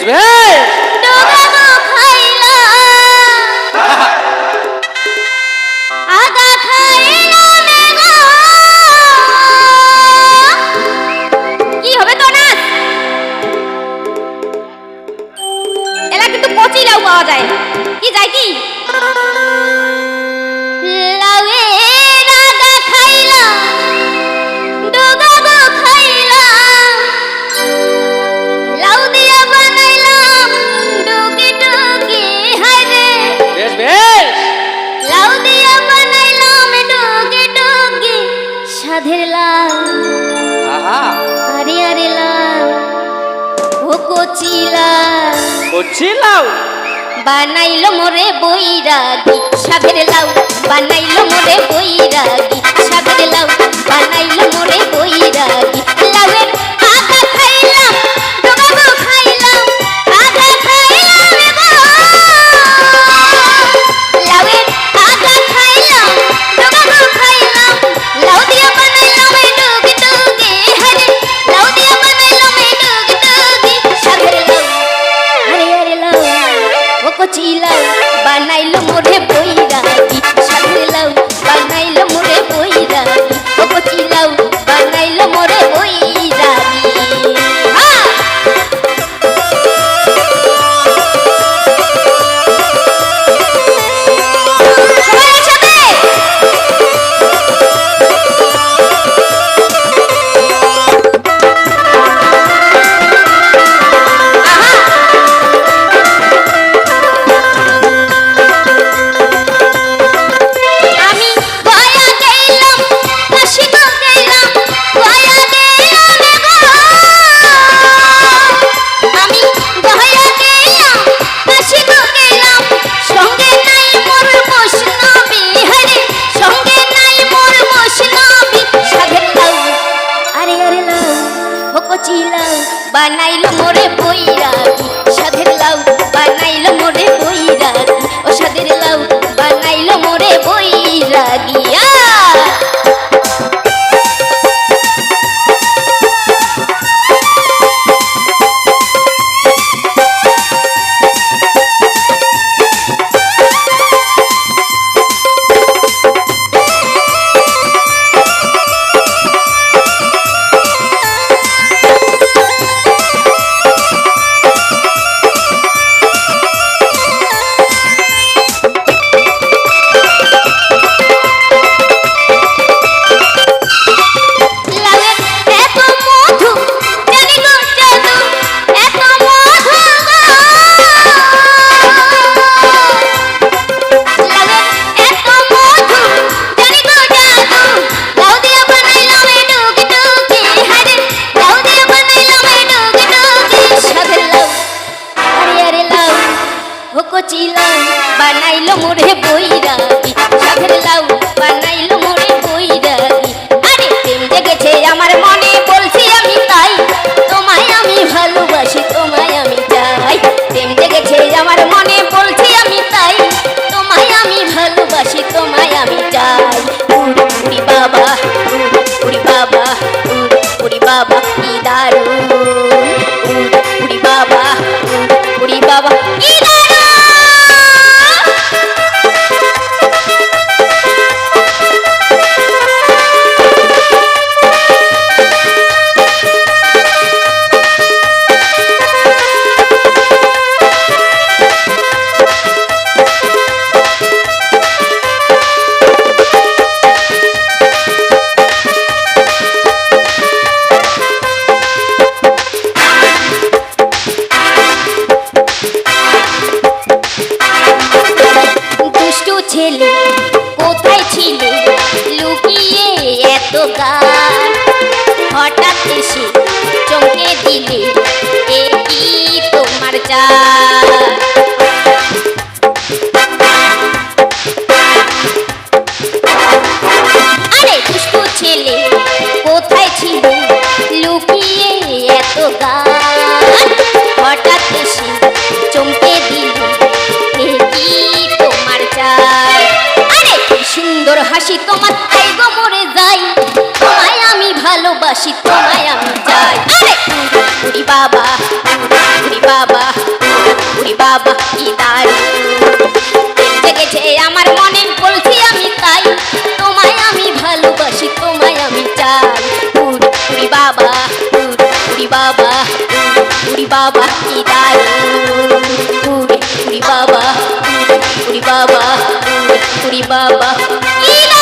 বেশ ডোগাবো খাইলা আগা খাইলা মেগো কি হবে তো না এলা কিন্তু কচি লাউ পাওয়া যায় কি যায় কি লাউয়ে আগা খাইলা ডোগাবো খাইলা লাউ দিয়া বানাইলাম ডুগি ডুগি হায়রে বেশ বেশ লাউ দিয়া বানাইলাম ডুগি ডুগি সাধের লাউ আহা আরে আরে লাউ ও কচি লাউ করছিলাম বানাইলো মোরে বৈরাগী সাধের লাউ বানাইলো মোরে বৈরাগী সাধের লাউ বানাইলো মোরে বৈরাগী লাউয়ের আগা খাইলাম ডোগাবো খাইলাম আগা খাইলাম গো লাউয়ের আগা খাইলাম ডোগাবো খাইলাম লাউ দিয়া বানাইলাম ডুগি ডুগি হরে লাউ দিয়া বানাইলাম ডুগি ডুগি সাধের লাউ আরে আরে লাউ ও কচি লাউ বানাইলো মোরে বৈরাগী সাধের লাউ বানাইলো মোরে বৈরাগী ও কচি লাউ বানাইলো মোরে বৈরাগী হ্যাঁ সবাই একসাথে আমি গয়া গেলাম কাশি গো গেলাম গয়া গেলাম গো আমি গয়া গেলাম কাশি গো গেলাম সঙ্গে নাই মোর বৈষ্ণবী হরে সঙ্গে নাই মোর বৈষ্ণবী সাধের লাউ আরে আরে লাউ ও কচি লাউ বানাইলো মোরে বৈরাগী সাধের লাউ বানাইলো মোরে বৈরাগী ও সাধের লাউ বানাইলো মোরে বৈরাগী লাউয়ের এত মধু জানি গো জাদু এত মধু গো লাউয়ের এত মধু জানি গো জাদু লাউ দিয়া বানাইলাম ডুগি ডুগি হায়রে লাউ দিয়া বানাইলাম ডুগি ডুগি সাধের লাউ আরে আরে লাউ ও কচি লাউ বানাইলো মোরে বৈরাগী সাধের লাউ বানাইলো মোরে বৈরাগী আরে প্রেম জেগেছে আমার মনে বলছি আমি তাই তোমায় আমি ভালোবাসি তোমায় আমি চাই প্রেম জেগেছে আমার মনে বলছি আমি তাই তোমায় আমি ভালোবাসি তোমায় আমি চাই উড়ি বাবা উড়ি বাবা উড়ি বাবা কি দারুণ উড়ি বাবা উড়ি বাবা কি দারুণ দুষ্টু ছেলে কোথায় ছিলে লুকিয়ে এত গান হঠাৎ এসে চমকে দিলে এ কি তোমার চাল আরে দুষ্টু ছেলে কোথায় ছিলে লুকিয়ে এত গান হঠাৎ এসে চমকে দিলে এ কি তোমার চাল আরে কি সুন্দর হাসি তোমার তাই গো মরে যাই তোমায় আমি ভালোবাসি তোমায় আমি চাই আরে উড়ি বাবা উড়ি বাবা উড়ি বাবা উড়ি বাবা কি দারুণ উড়ি বাবা উড়ি বাবা উড়ি বাবা কি